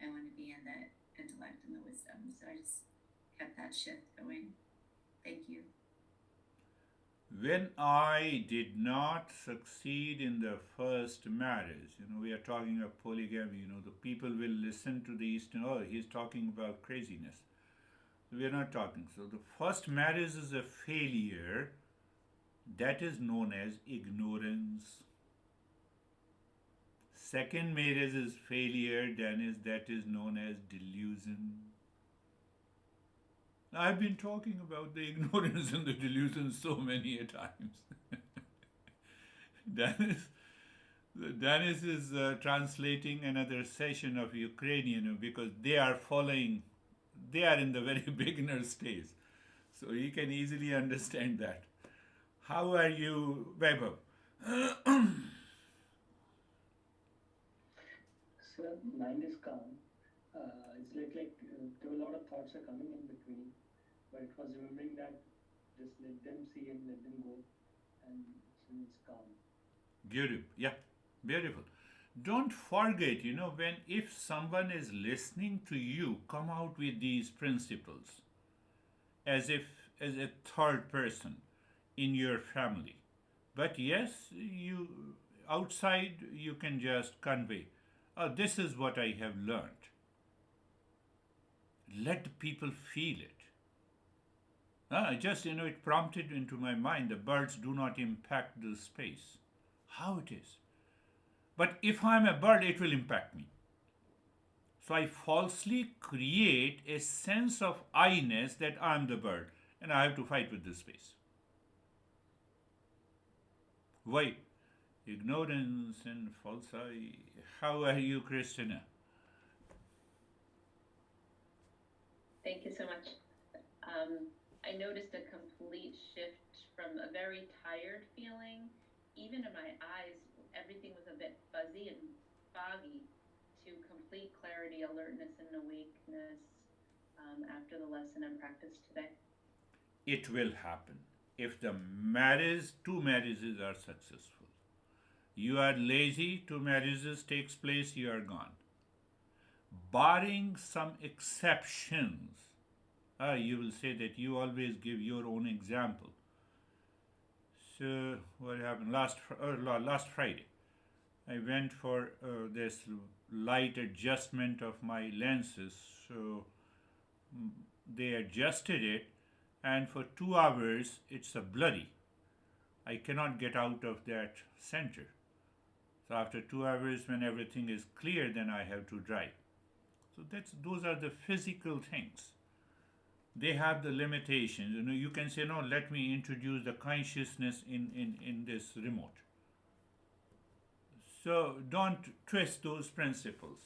I want to be in the intellect and the wisdom. So I just kept that shift going. Thank you.
When I did not succeed in the first marriage, we are talking of polygamy, the people will listen to the Eastern, oh, he's talking about craziness. We are not talking. So the first marriage is a failure. That is known as ignorance. Second marriage is failure. That is known as delusion. I've been talking about the ignorance and the delusion so many a times. Dennis is translating another session of Ukrainian because they are in the very beginner stage. So he can easily understand that. How are you, Vaibhav?
So mind is calm. It's like there were a lot of thoughts are coming in between, but it was remembering that just let them see and let them go, and so it's calm.
Beautiful. Yeah, beautiful. Don't forget, if someone is listening to you, come out with these principles as a third person in your family. But yes, you outside you can just convey, oh, this is what I have learned. Let people feel it. It prompted into my mind the birds do not impact the space. How it is. But if I'm a bird, it will impact me. So I falsely create a sense of I-ness that I'm the bird and I have to fight with this space. Why? Ignorance and false I. How are you, Christina?
Thank you so much. I noticed a complete shift from a very tired feeling, even in my eyes, everything was a bit fuzzy and foggy, to complete clarity, alertness, and awakeness after the lesson and practice today.
It will happen if the two marriages are successful. You are lazy, two marriages takes place, you are gone. Barring some exceptions, you will say that you always give your own example. So what happened last Friday? I went for this light adjustment of my lenses. So they adjusted it, and for 2 hours it's a blurry. I cannot get out of that center. So after 2 hours, when everything is clear, then I have to drive. So those are the physical things. They have the limitations. You can say, no, let me introduce the consciousness in this remote. So don't twist those principles.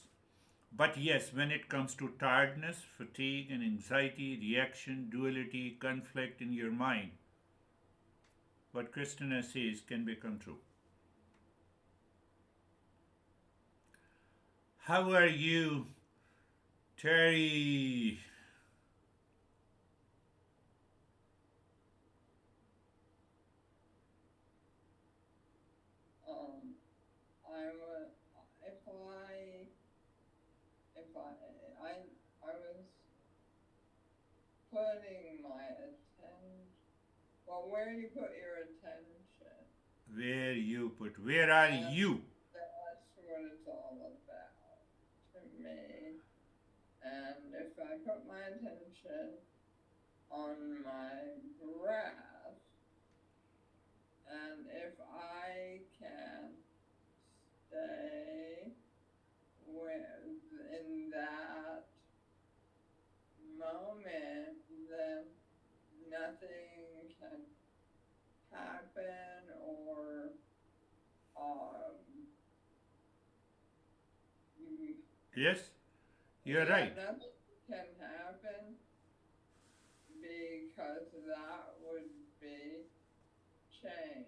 But yes, when it comes to tiredness, fatigue, and anxiety, reaction, duality, conflict in your mind, what Christina says can become true. How are you, Terry?
I was putting my attention, well, where you put your attention
Where you put, where are you?
That's what it's all about to me. And if I put my attention on my breath, and if I can stay in that moment, then nothing can happen or
Yes, you're
yeah,
right.
nothing can happen because that would be change.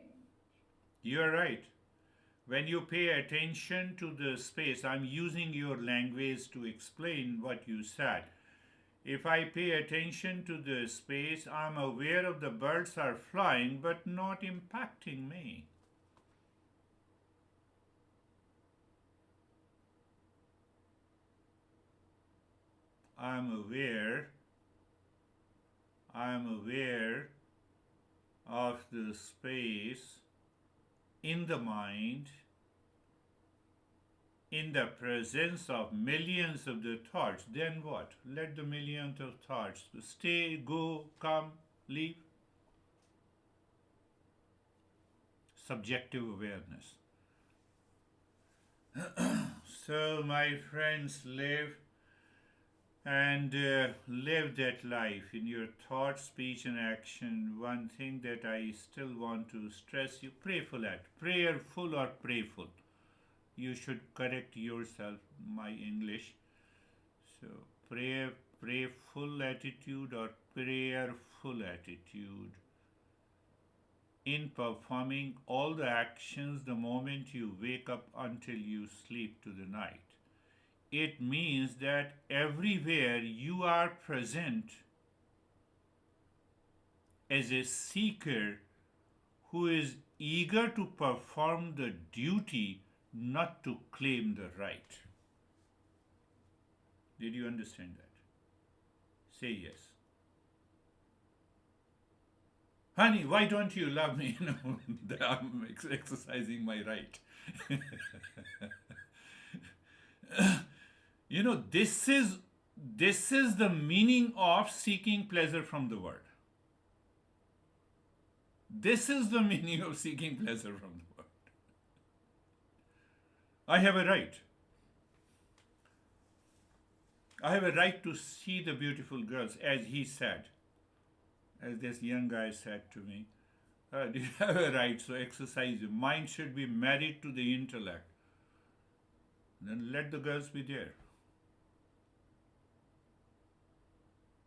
You're right. When you pay attention to the space, I'm using your language to explain what you said. If I pay attention to the space, I'm aware of the birds are flying but not impacting me. I'm aware, I'm aware of the space in the mind, in the presence of millions of the thoughts. Then what? Let the millions of thoughts stay, go, come, leave. Subjective awareness. So, my friends, live that life in your thought, speech, and action. One thing that I still want to stress you, prayerful act, prayerful or prayful. You should correct yourself, my English. So, prayerful attitude or prayerful attitude in performing all the actions the moment you wake up until you sleep to the night. It means that everywhere you are present as a seeker who is eager to perform the duty, not to claim the right. Did you understand that? Say yes. Honey, why don't you love me? I'm exercising my right. This is the meaning of seeking pleasure from the world. This is the meaning of seeking pleasure from the world. I have a right. I have a right to see the beautiful girls, as he said, as this young guy said to me. You have a right, so exercise. Your mind should be married to the intellect. Then let the girls be there.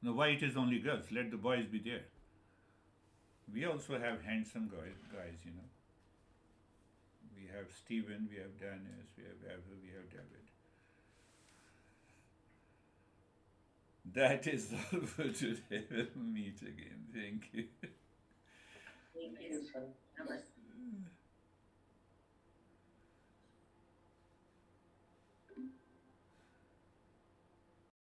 Now, why it is only girls? Let the boys be there. We also have handsome guys, you know. We have Stephen, we have Dennis, we have Evan, we have David. That is all for today. We'll meet again. Thank you.
Thank
Thank
you
you, sir.
so much.